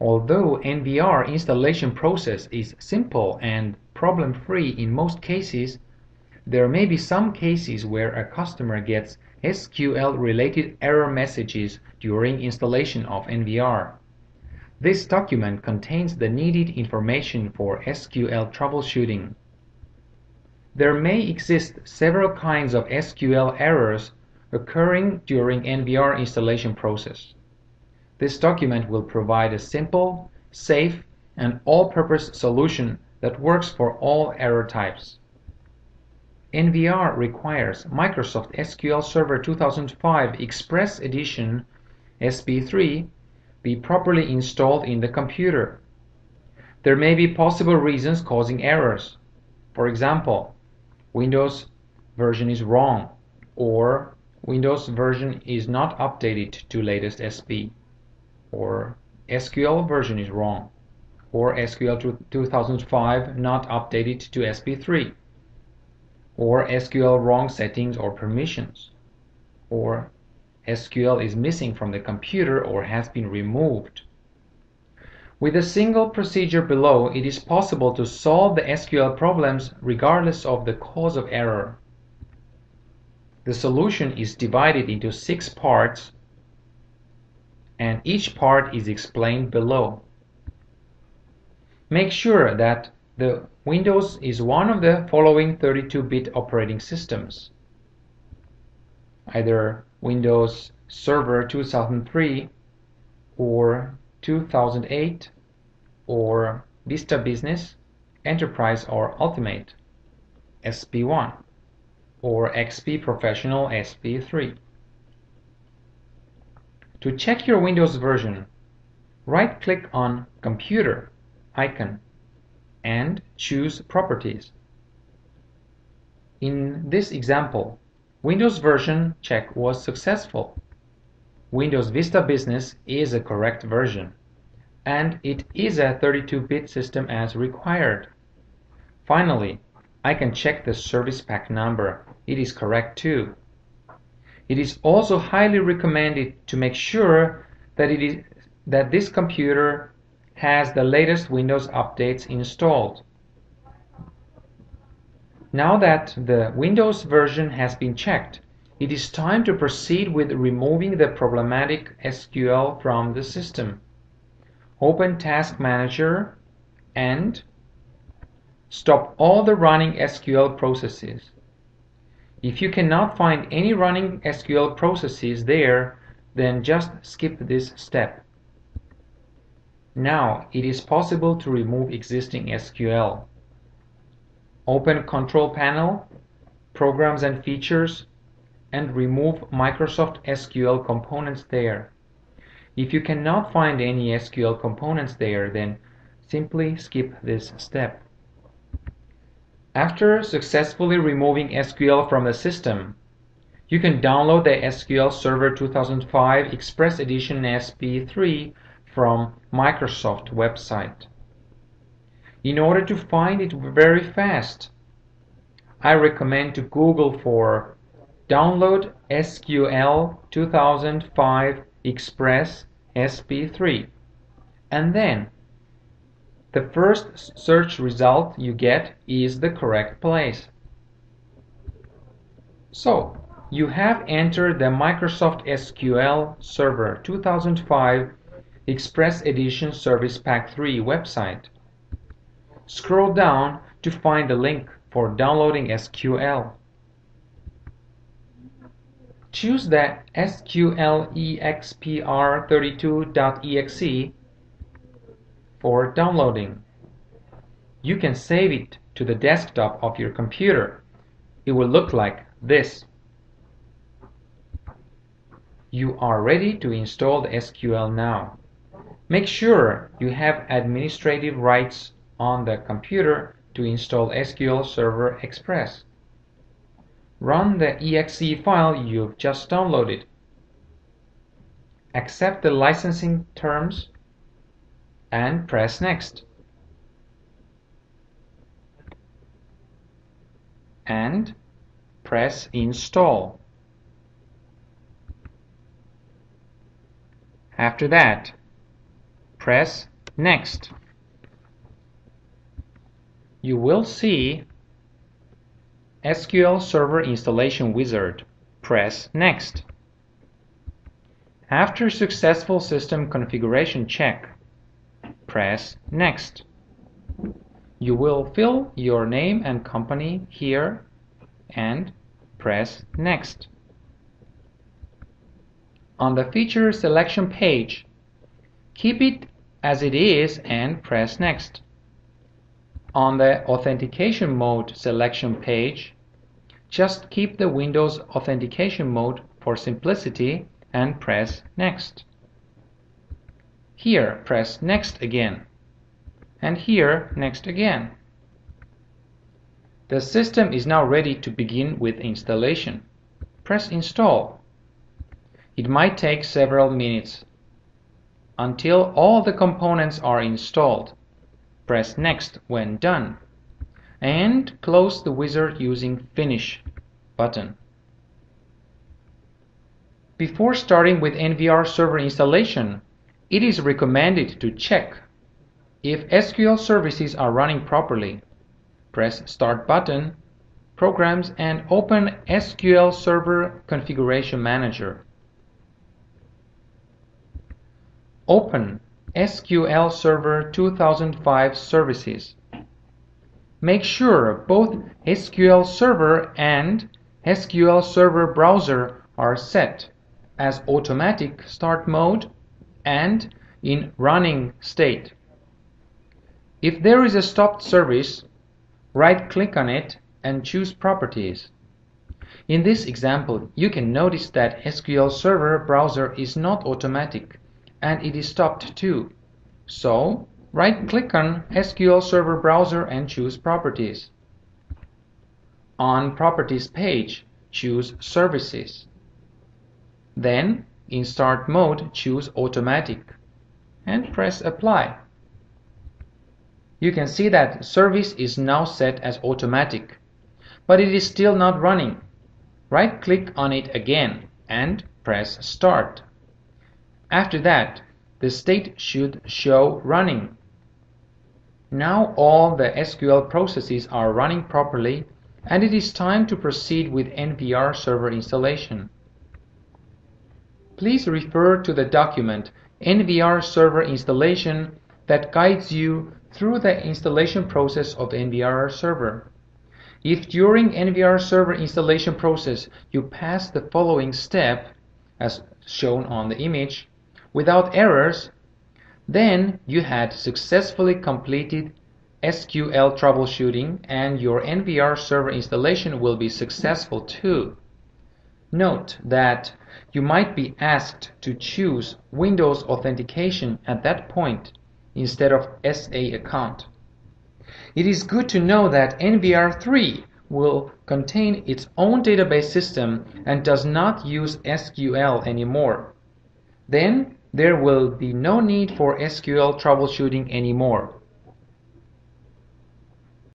Although NVR installation process is simple and problem-free in most cases, there may be some cases where a customer gets SQL-related error messages during installation of NVR. This document contains the needed information for SQL troubleshooting. There may exist several kinds of SQL errors occurring during NVR installation process. This document will provide a simple, safe, and all-purpose solution that works for all error types. NVR requires Microsoft SQL Server 2005 Express Edition SP3 be properly installed in the computer. There may be possible reasons causing errors. For example, Windows version is wrong, or Windows version is not updated to latest SP, or SQL version is wrong, or SQL 2005 not updated to SP3, or SQL wrong settings or permissions, or SQL is missing from the computer or has been removed. With a single procedure below, it is possible to solve the SQL problems regardless of the cause of error. The solution is divided into 6 parts, and each part is explained below. Make sure that the Windows is one of the following 32-bit operating systems: either Windows Server 2003 or 2008, or Vista Business, Enterprise or Ultimate SP1, or XP Professional SP3. To check your Windows version, right-click on Computer icon and choose Properties. In this example, Windows version check was successful. Windows Vista Business is a correct version, and it is a 32-bit system as required. Finally, I can check the service pack number. It is correct too. It is also highly recommended to make sure that this computer has the latest Windows updates installed. Now that the Windows version has been checked, it is time to proceed with removing the problematic SQL from the system. Open Task Manager and stop all the running SQL processes. If you cannot find any running SQL processes there, then just skip this step. Now it is possible to remove existing SQL. Open Control Panel, Programs and Features, and remove Microsoft SQL components there. If you cannot find any SQL components there, then simply skip this step. After successfully removing SQL from the system, you can download the SQL Server 2005 Express Edition SP3 from Microsoft website. In order to find it very fast, I recommend to Google for Download SQL 2005 Express SP3, and then the first search result you get is the correct place. So, you have entered the Microsoft SQL Server 2005 Express Edition Service Pack 3 website. Scroll down to find the link for downloading SQL. Choose the SQLEXPR32.exe for downloading. You can save it to the desktop of your computer. It will look like this. You are ready to install the SQL now. Make sure you have administrative rights on the computer to install SQL Server Express. Run the exe file you've just downloaded. Accept the licensing terms and press Next. And press Install. After that, press Next. You will see SQL Server Installation Wizard. Press Next. After successful system configuration check, press Next. You will fill your name and company here and press Next. On the feature selection page, keep it as it is and press Next. On the authentication mode selection page, just keep the Windows authentication mode for simplicity and press Next. Here, press Next again. And here, Next again. The system is now ready to begin with installation. Press Install. It might take several minutes. Until all the components are installed, press Next when done. And close the wizard using Finish button. Before starting with NVR Server installation, it is recommended to check if SQL services are running properly. Press Start button, Programs, and open SQL Server Configuration Manager. Open SQL Server 2005 Services. Make sure both SQL Server and SQL Server Browser are set as automatic start mode and in running state. If there is a stopped service, right-click on it and choose Properties. In this example, you can notice that SQL Server Browser is not automatic and it is stopped too. So, right-click on SQL Server Browser and choose Properties. On Properties page, choose Services. Then, in Start mode, choose Automatic and press Apply. You can see that service is now set as automatic, but it is still not running. Right-click on it again and press Start. After that, the state should show running. Now all the SQL processes are running properly and it is time to proceed with NVR Server installation. Please refer to the document NVR Server Installation that guides you through the installation process of NVR Server. If during NVR Server installation process you pass the following step, as shown on the image, without errors, then you had successfully completed SQL troubleshooting and your NVR Server installation will be successful too. Note that you might be asked to choose Windows authentication at that point instead of SA account. It is good to know that NVR3 will contain its own database system and does not use SQL anymore. Then there will be no need for SQL troubleshooting anymore.